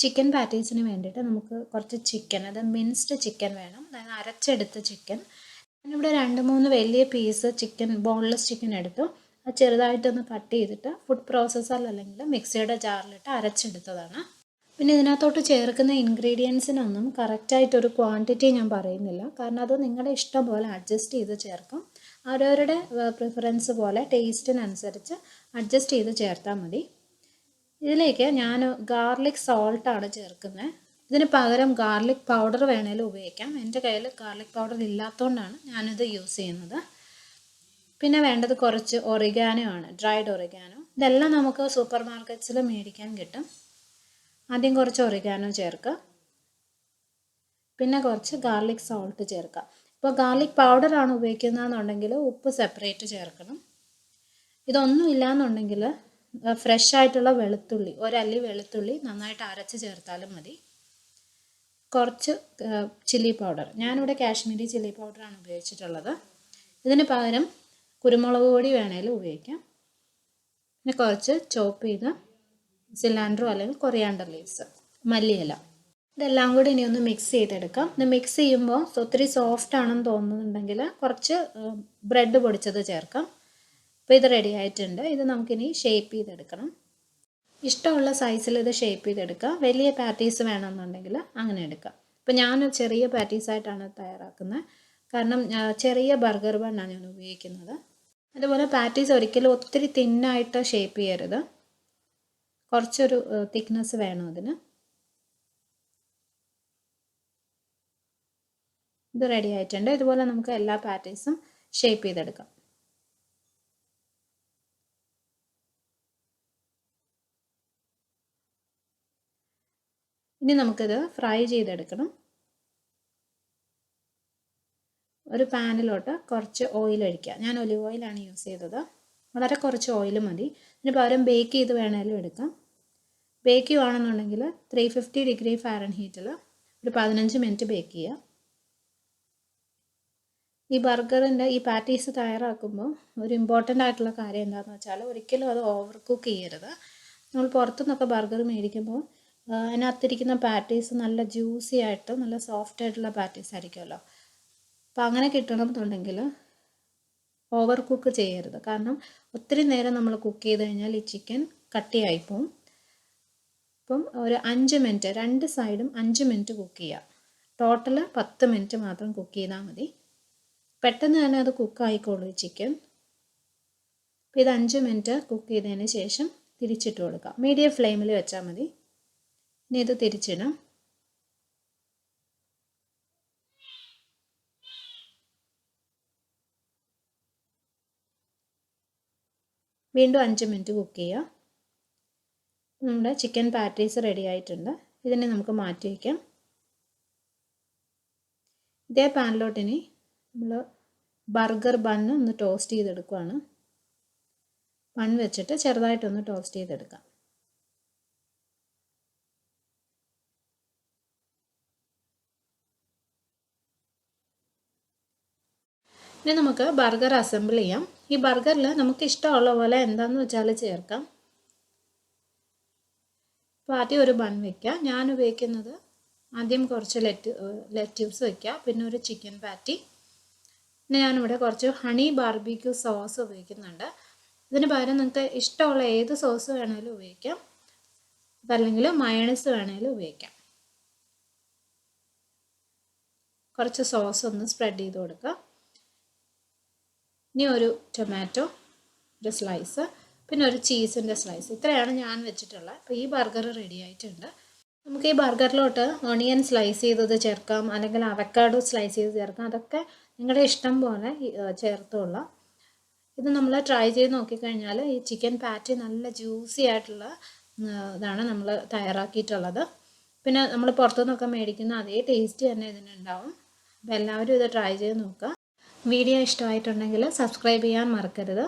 Chicken പാറ്റീസിന് വേണ്ടിയിട്ട് നമുക്ക് കുറച്ച് ചിക്കൻ, അത് മിൻസ്ഡ് ചിക്കൻ വേണം, അതായത് അരച്ചെടുത്ത ചിക്കൻ. ഞാനിവിടെ 2-3 വലിയ പീസ് ചിക്കൻ, ബോൺലെസ് ചിക്കൻ എടുത്തു. അത് ചെറുതായിട്ടൊന്ന് കട്ട് ചെയ്തിട്ട് ഫുഡ് പ്രോസസ്സറിൽ അല്ലെങ്കിൽ മിക്സിയുടെ ജാറിലിട്ട് അരച്ചെടുത്തതാണ്. പിന്നെ ഇതിനകത്തോട്ട് ചേർക്കുന്ന ഇൻഗ്രീഡിയൻസിനൊന്നും കറക്റ്റായിട്ടൊരു ക്വാണ്ടിറ്റി ഞാൻ പറയുന്നില്ല, കാരണം അത് നിങ്ങളുടെ ഇഷ്ടം പോലെ അഡ്ജസ്റ്റ് ചെയ്ത് ചേർക്കും. അവരവരുടെ പ്രിഫറൻസ് പോലെ ടേസ്റ്റിനനുസരിച്ച് അഡ്ജസ്റ്റ് ചെയ്ത് ചേർത്താൽ മതി. ഇതിലേക്ക് ഞാൻ ഗാർലിക് സോൾട്ടാണ് ചേർക്കുന്നത്. ഇതിന് പകരം ഗാർലിക് പൗഡർ വേണേലും ഉപയോഗിക്കാം. എൻ്റെ കയ്യിൽ ഗാർലിക് പൗഡർ ഇല്ലാത്തതുകൊണ്ടാണ് ഞാനിത് യൂസ് ചെയ്യുന്നത്. പിന്നെ വേണ്ടത് കുറച്ച് ഒറിഗാനോ ആണ്, ഡ്രൈഡ് ഒറിഗാനോ. ഇതെല്ലാം നമുക്ക് സൂപ്പർ മാർക്കറ്റ്സിൽ മേടിക്കാൻ കിട്ടും. ആദ്യം കുറച്ച് ഒറിഗാനോ ചേർക്കുക, പിന്നെ കുറച്ച് ഗാർലിക് സോൾട്ട് ചേർക്കുക. ഇപ്പോൾ ഗാർലിക് പൗഡറാണ് ഉപയോഗിക്കുന്നതെന്നുണ്ടെങ്കിൽ ഉപ്പ് സെപ്പറേറ്റ് ചേർക്കണം. ഇതൊന്നും ഇല്ലയെന്നുണ്ടെങ്കിൽ ഫ്രഷ് ആയിട്ടുള്ള വെളുത്തുള്ളി, ഒരല്ലി വെളുത്തുള്ളി നന്നായിട്ട് അരച്ച് ചേർത്താലും മതി. കുറച്ച് ചില്ലി പൗഡർ, ഞാനിവിടെ കാശ്മീരി ചില്ലി പൗഡറാണ് ഉപയോഗിച്ചിട്ടുള്ളത്. ഇതിന് പകരം കുരുമുളക് പൊടി വേണേലും ഉപയോഗിക്കാം. പിന്നെ കുറച്ച് ചോപ്പ് ചെയ്ത സിലാൻഡ്രോ അല്ലെങ്കിൽ കൊറിയാണ്ടർ ലീവ്സ്, മല്ലിയില. ഇതെല്ലാം കൂടി ഇനി ഒന്ന് മിക്സ് ചെയ്തെടുക്കാം. ഇത് മിക്സ് ചെയ്യുമ്പോൾ ഒത്തിരി സോഫ്റ്റ് ആണെന്ന് തോന്നുന്നുണ്ടെങ്കിൽ കുറച്ച് ബ്രെഡ് പൊടിച്ചത് ചേർക്കാം. അപ്പോൾ ഇത് റെഡി ആയിട്ടുണ്ട്. ഇത് നമുക്കിനി ഷേപ്പ് ചെയ്തെടുക്കണം. ഇഷ്ടമുള്ള സൈസിൽ ഇത് ഷേപ്പ് ചെയ്തെടുക്കുക. വലിയ പാറ്റീസ് വേണമെന്നുണ്ടെങ്കിൽ അങ്ങനെ എടുക്കാം. ഇപ്പോൾ ഞാൻ ചെറിയ പാറ്റീസായിട്ടാണ് തയ്യാറാക്കുന്നത്, കാരണം ചെറിയ ബർഗർ ബണ്ണാണ് ഞാൻ ഉപയോഗിക്കുന്നത്. അതുപോലെ പാറ്റീസ് ഒരിക്കലും ഒത്തിരി തിന്നായിട്ട് ഷേപ്പ് ചെയ്യരുത്, കുറച്ചൊരു തിക്നെസ് വേണം അതിന്. ഇത് റെഡി ആയിട്ടുണ്ട്. ഇതുപോലെ നമുക്ക് എല്ലാ പാറ്റീസും ഷേപ്പ് ചെയ്തെടുക്കാം. ഇനി നമുക്കിത് ഫ്രൈ ചെയ്തെടുക്കണം. ഒരു പാനിലോട്ട് കുറച്ച് ഓയിൽ ഒഴിക്കുക. ഞാൻ ഒലിവ് ഓയിലാണ് യൂസ് ചെയ്തത്. വളരെ കുറച്ച് ഓയിൽ മതി. ഇതിന് പകരം ബേക്ക് ചെയ്ത് വേണേലും എടുക്കാം. ബേക്ക് ചെയ്യുകയാണെന്നുണ്ടെങ്കിൽ 350 ഡിഗ്രി ഫാരൻഹീറ്റിൽ ഒരു 15 മിനിറ്റ് ബേക്ക് ചെയ്യുക. ഈ ബർഗറിൻ്റെ ഈ പാറ്റീസ് തയ്യാറാക്കുമ്പോൾ ഒരു ഇമ്പോർട്ടൻ്റ് ആയിട്ടുള്ള കാര്യം എന്താണെന്ന് വെച്ചാൽ ഒരിക്കലും അത് ഓവർ കുക്ക് ചെയ്യരുത്. നമ്മൾ പുറത്തുനിന്നൊക്കെ ബർഗർ മേടിക്കുമ്പോൾ അതിനകത്തിരിക്കുന്ന പാറ്റീസ് നല്ല ജ്യൂസി ആയിട്ട് നല്ല സോഫ്റ്റ് ആയിട്ടുള്ള പാറ്റീസ് ആയിരിക്കുമല്ലോ. അപ്പോൾ അങ്ങനെ കിട്ടണമെന്നുണ്ടെങ്കിൽ ഓവർ കുക്ക് ചെയ്യരുത്, കാരണം ഒത്തിരി നേരം നമ്മൾ കുക്ക് ചെയ്ത് കഴിഞ്ഞാൽ ഈ ചിക്കൻ കട്ടിയായിപ്പോവും. അപ്പം ഒരു 5 മിനിറ്റ്, 2 സൈഡും 5 മിനിറ്റ് കുക്ക് ചെയ്യുക. ടോട്ടൽ 10 മിനിറ്റ് മാത്രം കുക്ക് ചെയ്താൽ മതി. പെട്ടെന്ന് തന്നെ അത് കുക്കായിക്കോളൂ ഈ ചിക്കൻ. അപ്പോൾ ഇത് 5 മിനിറ്റ് കുക്ക് ചെയ്തതിന് ശേഷം തിരിച്ചിട്ട് കൊടുക്കുക. മീഡിയം ഫ്ലെയിമിൽ വെച്ചാൽ മതി. ഇനി ഇത് തിരിച്ചിടാം. വീണ്ടും 5 മിനിറ്റ് കുക്ക് ചെയ്യുക. നമ്മുടെ ചിക്കൻ പാറ്റീസ് റെഡി ആയിട്ടുണ്ട്. ഇതിനെ നമുക്ക് മാറ്റി വയ്ക്കാം. ഇതേ പാനിലോട്ടിനി നമ്മൾ ബർഗർ ബണ്ണ് ഒന്ന് ടോസ്റ്റ് ചെയ്തെടുക്കുകയാണ്. ബൺ വെച്ചിട്ട് ചെറുതായിട്ടൊന്ന് ടോസ്റ്റ് ചെയ്തെടുക്കാം. ഇനി നമുക്ക് ബർഗർ അസംബിൾ ചെയ്യാം. ഈ ബർഗറിൽ നമുക്ക് ഇഷ്ടമുള്ള പോലെ എന്താണെന്ന് വെച്ചാൽ ചേർക്കാം. അപ്പോൾ ആദ്യം ഒരു ബൺ വയ്ക്കുക. ഞാൻ ഉപയോഗിക്കുന്നത് ആദ്യം കുറച്ച് ലെറ്റ്യൂസ് വയ്ക്കുക, പിന്നെ ഒരു ചിക്കൻ പാറ്റി. പിന്നെ ഞാനിവിടെ കുറച്ച് ഹണി ബാർബിക്യൂ സോസ് ഉപയോഗിക്കുന്നുണ്ട്. ഇതിന് പകരം നിങ്ങൾക്ക് ഇഷ്ടമുള്ള ഏത് സോസ് വേണമെങ്കിലും ഉപയോഗിക്കാം, അതല്ലെങ്കിൽ മയണൈസ് വേണമെങ്കിലും ഉപയോഗിക്കാം. കുറച്ച് സോസ് ഒന്ന് സ്പ്രെഡ് ചെയ്ത് കൊടുക്കുക. ഇനി ഒരു ടൊമാറ്റോ, ഒരു സ്ലൈസ്, പിന്നെ ഒരു ചീസിൻ്റെ സ്ലൈസ്. ഇത്രയാണ് ഞാൻ വെച്ചിട്ടുള്ളത്. അപ്പോൾ ഈ ബർഗർ റെഡി ആയിട്ടുണ്ട്. നമുക്ക് ഈ ബർഗറിലോട്ട് ഓണിയൻ സ്ലൈസ് ചെയ്തത് ചേർക്കാം, അല്ലെങ്കിൽ അവക്കാഡോ സ്ലൈസ് ചെയ്ത് ചേർക്കാം. അതൊക്കെ നിങ്ങളുടെ ഇഷ്ടം പോലെ ചേർത്തുള്ള. ഇത് നമ്മൾ ട്രൈ ചെയ്ത് നോക്കിക്കഴിഞ്ഞാൽ ഈ ചിക്കൻ പാറ്റി നല്ല ജ്യൂസി ആയിട്ടുള്ള ഇതാണ് നമ്മൾ തയ്യാറാക്കിയിട്ടുള്ളത്. പിന്നെ നമ്മൾ പുറത്തുനിന്നൊക്കെ മേടിക്കുന്ന അതേ ടേസ്റ്റ് തന്നെ ഇതിനുണ്ടാവും. അപ്പോൾ എല്ലാവരും ഇത് ട്രൈ ചെയ്ത് നോക്കുക. വീഡിയോ ഇഷ്ടമായിട്ടുണ്ടെങ്കിൽ സബ്സ്ക്രൈബ് ചെയ്യാൻ മറക്കരുത്.